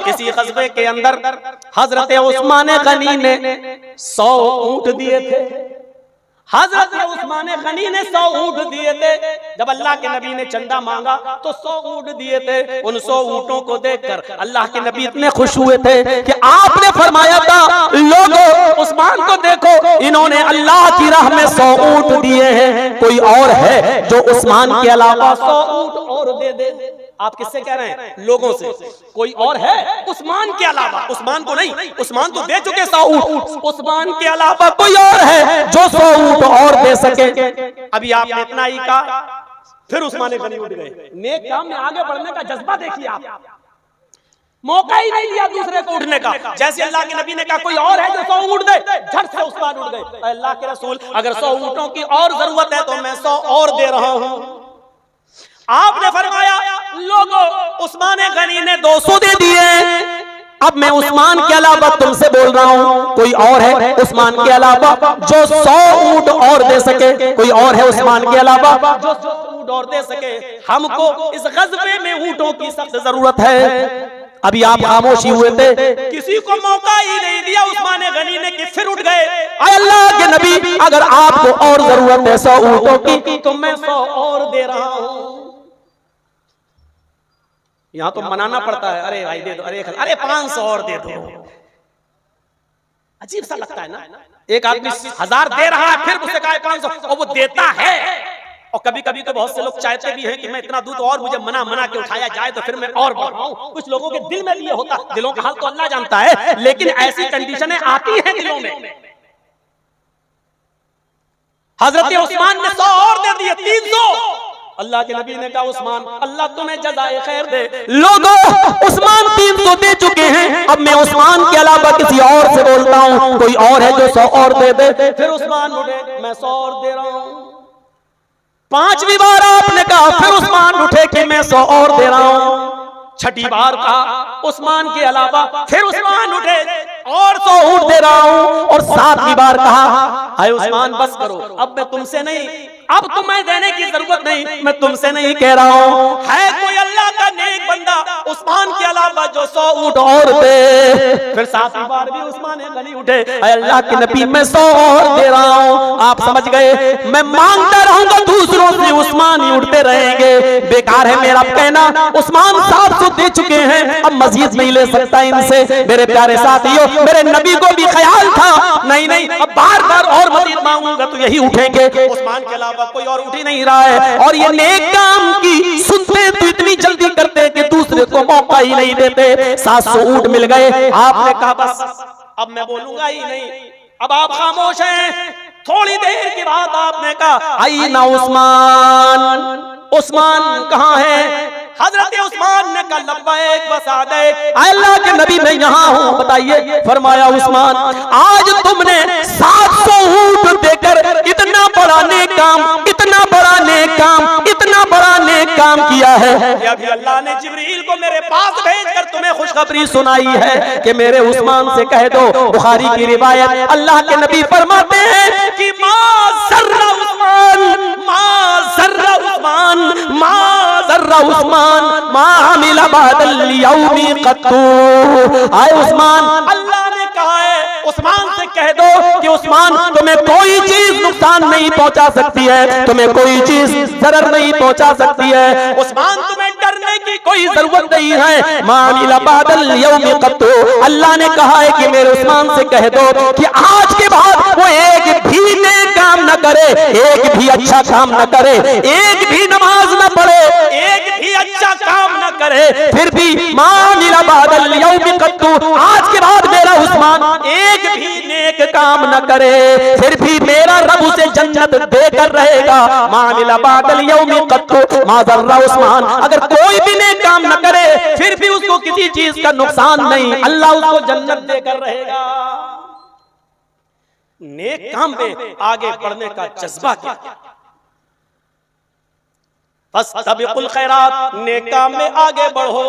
किसी ग़ज़वे के अंदर हजरत उस्मान गनी ने 100 ऊंट दिए थे। हजरत उस्मान गनी ने 100 ऊंट दिए थे। जब अल्लाह के नबी ने चंदा मांगा तो 100 ऊंट दिए थे। उन 100 ऊंटों को देखकर अल्लाह के नबी इतने खुश हुए थे कि आपने फरमाया था, लोगो उस्मान को देखो, इन्होंने अल्लाह की राह में 100 ऊंट दिए हैं। कोई और है जो उस्मान के अलावा 100 ऊंट और दे दे? आप किससे कह रहे हैं? लोगों से। कोई और है उस्मान के अलावा? उस्मान को नहीं, उस्मान तो दे चुके 100 ऊंट। उस्मान के अलावा कोई और है जो 100 ऊंट और दे सके? अभी आपने इतना ही कहा, फिर उस्मान गनी उठ गए। नेक काम में आगे बढ़ने का जज्बा देखिए आप, मौका ही नहीं दिया दूसरे को उठने का। जैसे अल्लाह के नबी ने कहा कोई और है जो 100 ऊंट दे, झट से उस्मान उठ गए। अल्लाह के रसूल, अगर 100 ऊंटों की और जरूरत है तो मैं 100 और दे रहा हूं। आपने फरमाया, लोगों उस्मान गनी ने 200 दे दिए। अब मैं उस्मान के अलावा तुमसे बोल रहा हूं, कोई और है उस्मान के अलावा जो 100 ऊंट और दे सके? कोई और है उस्मान के अलावा जो 100 ऊंट और दे सके? हमको इस ग़ज़वे में ऊंटों की सख्त जरूरत है। अभी आप खामोशी हुए थे, किसी को मौका ही नहीं दिया उस्मान गनी ने कि फिर उठ गए। अल्लाह के नबी, अगर आपको और जरूरत है 100 ऊंटों की तो मैं 100 और दे रहा हूं। यहां तो मनाना पड़ता है, अरे भाई दे दो, अरे 500 और दे दो। अजीब सा लगता है ना। एक आदमी 1000 दे रहा है, फिर मुझसे कहा 500 और वो देता है। और कभी कभी तो बहुत से लोग चाहते भी हैं कि मैं इतना दूं तो और मुझे मना के उठाया जाए तो फिर मैं और बढ़ाऊं। कुछ लोगों के दिल में भी ये होता, दिलों का हाल तो अल्लाह जानता है, लेकिन ऐसी कंडीशनें आती हैं दिलों में। हजरत उस्मान ने 100 और दे दिए, 300। अल्लाह के नबी ने कहा, उस्मान अल्लाह तुम्हें जज़ाए खैर दे। लोगों उस्मान 300 दे चुके हैं, अब मैं उस्मान के अलावा किसी और से बोलता हूं, कोई और है जो 100 और दे दे? फिर उस्मान उठे, मैं 100 और दे रहा हूं। 5वीं बार आपने कहा, फिर उस्मान उठे कि मैं 100 और दे रहा हूं। 6ठी बार कहा उस्मान के अलावा, फिर उस्मान उठे और 100 ऊंट दे रहा हूं। और 7वीं बार कहा, हाय उस्मान बस करो, अब मैं तुमसे नहीं, अब तुम्हें देने की जरूरत नहीं, मैं तुमसे नहीं कह रहा हूं। है कोई अल्लाह का नेक बंदा उस्मान के अलावा जो 100 ऊंट और दे? फिर 7वीं बार भी उस्मान गनी उठे, अल्लाह के नबी मैं 100 और दे रहा हूं। आप समझ गए, मैं मांगता रहूंगा दूसरों से, उस्मान ही उठते रहेंगे। बेकार है मेरा कहना, उस्मान 700 दे चुके हैं, अब मजीद नहीं ले सकता इनसे। मेरे प्यारे साथियों, मेरे नबी को भी ख्याल था, नहीं अब बार बार और मजीद मांगूंगा तो यही उठेंगे, उस्मान के अलावा कोई और उठ ही नहीं रहा है। और ये नेक काम की सुनते तो इतनी जल्दी करते कि दूसरे को मौका ही नहीं देते। 700 ऊंट मिल गए। आपने कहा बस अब मैं बोलूंगा ही नहीं, अब आप खामोश हैं। थोड़ी देर के बाद आपने कहा, आई ना उस्मान, उस्मान कहाँ है? हजरत उस्मान ने कहा, लब्बैक व सअदैक, अल्लाह के नबी मैं यहाँ हूँ, बताइए। फरमाया, उस्मान आज तुमने 700 ऊंट देकर इतना बड़ा नेक काम, इतना बड़ा नेक काम, इतना बड़ा नेक काम किया है। अभी अल्लाह ने जिब्रील को मेरे पास भेजकर तुम्हें खुशखबरी सुनाई है कि मेरे उस्मान से कह दो। बुखारी की रिवायत, अल्लाह के नबी फरमाते हैं कि मा ज़र्रा उस्मान, मा ज़र्रा उस्मान, मा ज़र्रा उस्मान मा अमिला बअदल यौमी क़त्तू। आए उस्मान, अल्लाह ने कहा है उस्मान से कह दो कि उस्मान तुम्हें कोई चीज नुकसान नहीं पहुंचा सकती है, तुम्हें कोई चीज जरर नहीं पहुंचा सकती है। उस्मान तुम्हें डरने की कोई जरूरत नहीं है। मा अमिला बअदल यौमी क़त्तू, अल्लाह ने कहा है कि मेरे उस्मान से कह दो कि आज के बाद वो एक भी नेक काम न करे, एक भी अच्छा काम न करे, एक भी नमाज न पढ़े, एक भी अच्छा काम न करे, फिर भी मानिला बादल यौमी क़त्तू, आज के बाद मेरा उस्मान एक भी नेक काम न करे, फिर भी मेरा रब उसे जन्नत देकर रहेगा। मानिला बादल यौमी क़त्तू मा ज़र्रा उस्मान, अगर कोई भी नेक काम न करे फिर भी उसको किसी चीज का नुकसान नहीं, अल्लाह उसको जन्नत देकर रहेगा। नेक काम में आगे बढ़ने का जज्बा क्या? बस तबिकुल खैरात, नेक काम में आगे बढ़ो।